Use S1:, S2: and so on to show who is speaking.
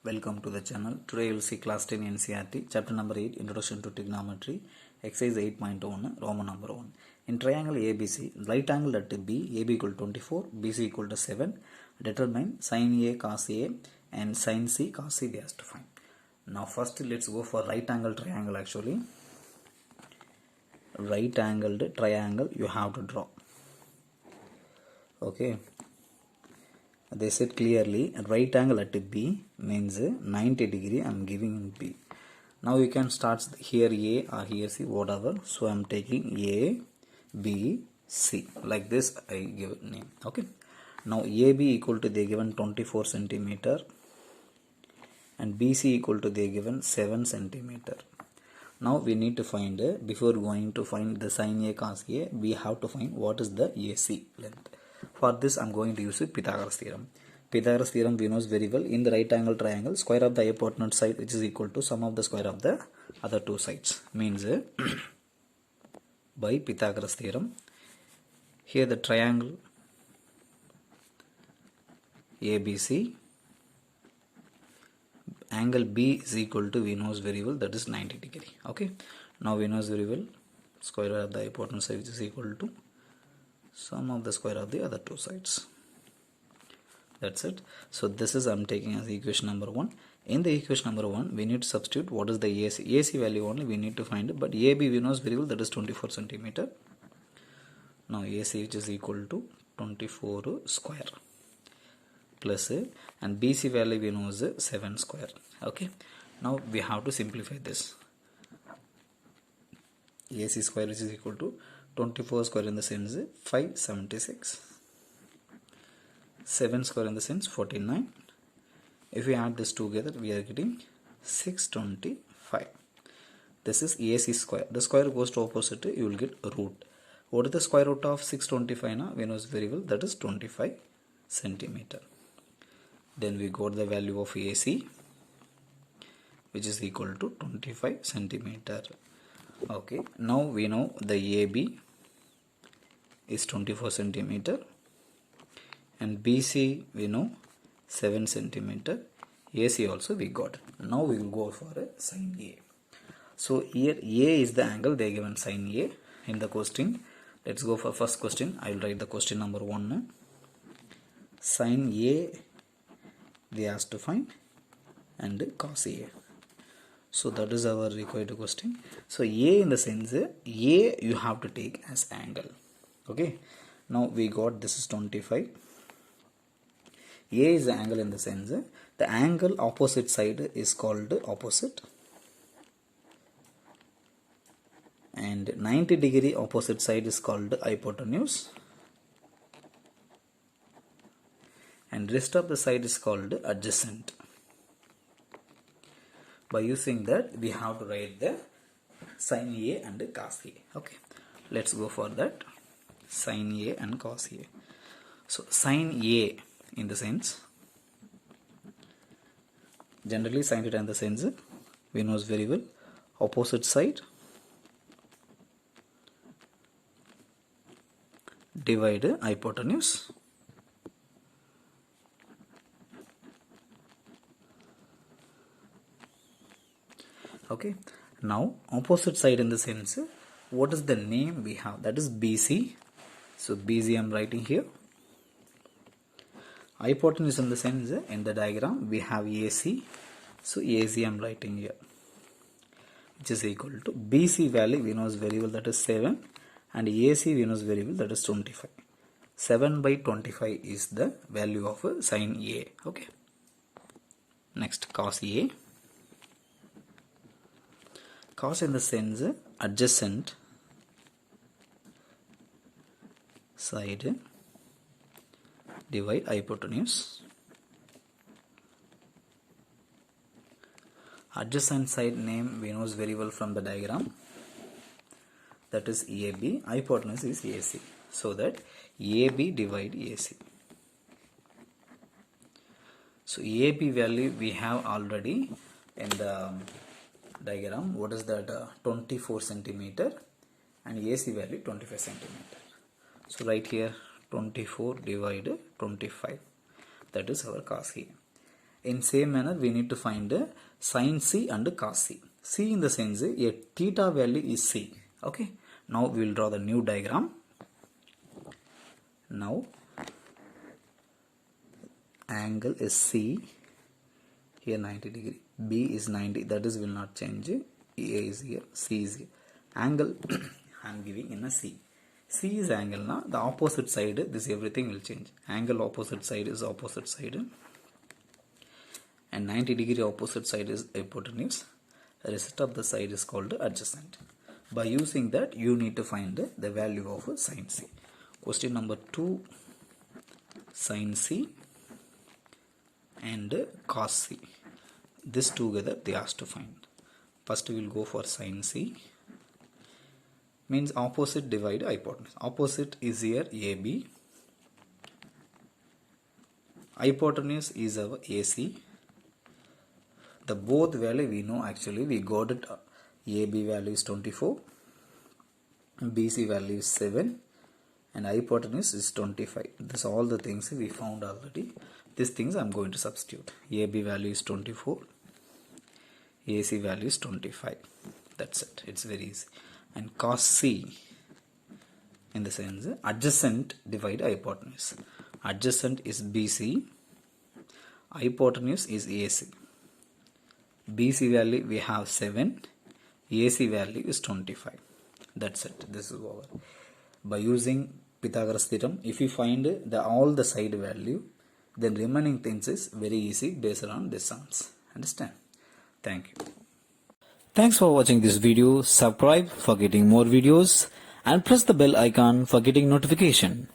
S1: Welcome to the channel. Today you will see class 10 NCERT chapter number 8 Introduction to Trigonometry exercise 8.1 Roman number 1. In triangle ABC, right angle at B, AB equal to 24, BC equal to 7. Determine sin A cos A and sin C cos C we have to find. Now first let's go for right angle triangle actually. Right angled triangle you have to draw. Okay. They said clearly right angle at B means 90 degree I am giving in B. Now you can start here A or here C whatever. So I am taking A, B, C. Like this I give name. Okay. Now AB equal to they given 24 centimeter and BC equal to they given 7 centimeter. Now we need to find before going to find the sin A cos A we have to find what is the AC length. For this I am going to use Pythagoras theorem. Pythagoras theorem we knows very well. In the right angle triangle, square of the hypotenuse side which is equal to sum of the square of the other two sides. Means by Pythagoras theorem, here the triangle ABC, angle B is equal to we knows very well, that is 90 degree. Okay. Now we knows very well square of the hypotenuse side which is equal to sum of the square of the other two sides. That's it. So this is I'm taking as equation number 1. In the equation number 1 we need to substitute what is the AC. AC value only we need to find it, but AB we knows very well, that is 24 centimeter. Now AC which is equal to 24 square plus and BC value we knows 7 square. Okay. Now we have to simplify this. AC square which is equal to 24 square in the sense 576, 7 square in the sense 49. If we add this together we are getting 625. This is AC square. The square goes to opposite, you will get root. What is the square root of 625 now? We know very well, that is 25 centimeter. Then we got the value of AC which is equal to 25 centimeter. Okay. Now we know the AB is 24 centimeter and BC we know 7 centimeter. AC also we got. Now we will go for a sin A. So here A is the angle they given sin A in the question. Let's go for first question. I will write the question number 1. Sin A they asked to find and cos A. So that is our required question. So A in the sense A you have to take as angle. Okay. Now we got this is 25. A is the angle in the sense the angle opposite side is called opposite and 90 degree opposite side is called hypotenuse and rest of the side is called adjacent. By using that we have to write the sin A and cos A. Okay. Let's go for that. Sin A and cos A. So sin A in the sense, generally sin theta in the sense we knows very well, opposite side divide hypotenuse okay. Now opposite side in the sense what is the name we have, that is BC. So BC I am writing here. Hypotenuse in the sense in the diagram we have AC. So AC I am writing here which is equal to BC value we knows very well, that is 7 and AC we knows very well, that is 25. 7 by 25 is the value of sin A. Okay. Next cos A. Cos in the sense adjacent side divide hypotenuse. Adjacent side name we knows very well from the diagram, that is AB. Hypotenuse is AC. So that AB divide AC. So AB value we have already in the diagram. What is that? 24 centimeter and AC value 25 centimeter. So right here 24 divided 25, that is our cos A. In same manner, we need to find sin C and cos C. C in the sense a theta value is C. Okay. Now we will draw the new diagram. Now angle is C. Here 90 degree. B is 90. That is will not change. A is here. C is here. Angle I am giving in a C. C is angle now. The opposite side, this everything will change. Angle opposite side is opposite side. And 90 degree opposite side is hypotenuse. The rest of the side is called adjacent. By using that, you need to find the value of sin C. Question number 2, sin C and cos C. This together they asked to find. First we will go for sin C. Means opposite divide hypotenuse. Opposite is here AB. Hypotenuse is our AC. The both value we know, actually we got it. AB value is 24, BC value is 7, and hypotenuse is 25. This all the things we found already. These things I am going to substitute. AB value is 24, AC value is 25. That's it. It's very easy. And cos C in the sense adjacent divide hypotenuse. Adjacent is BC, hypotenuse is AC. BC value we have 7, AC value is 25. That's it. This is over. By using Pythagoras theorem, if you find all the side value, then remaining things is very easy based on this sums. Understand? Thank you. Thanks for watching this video. Subscribe for getting more videos and press the bell icon for getting notification.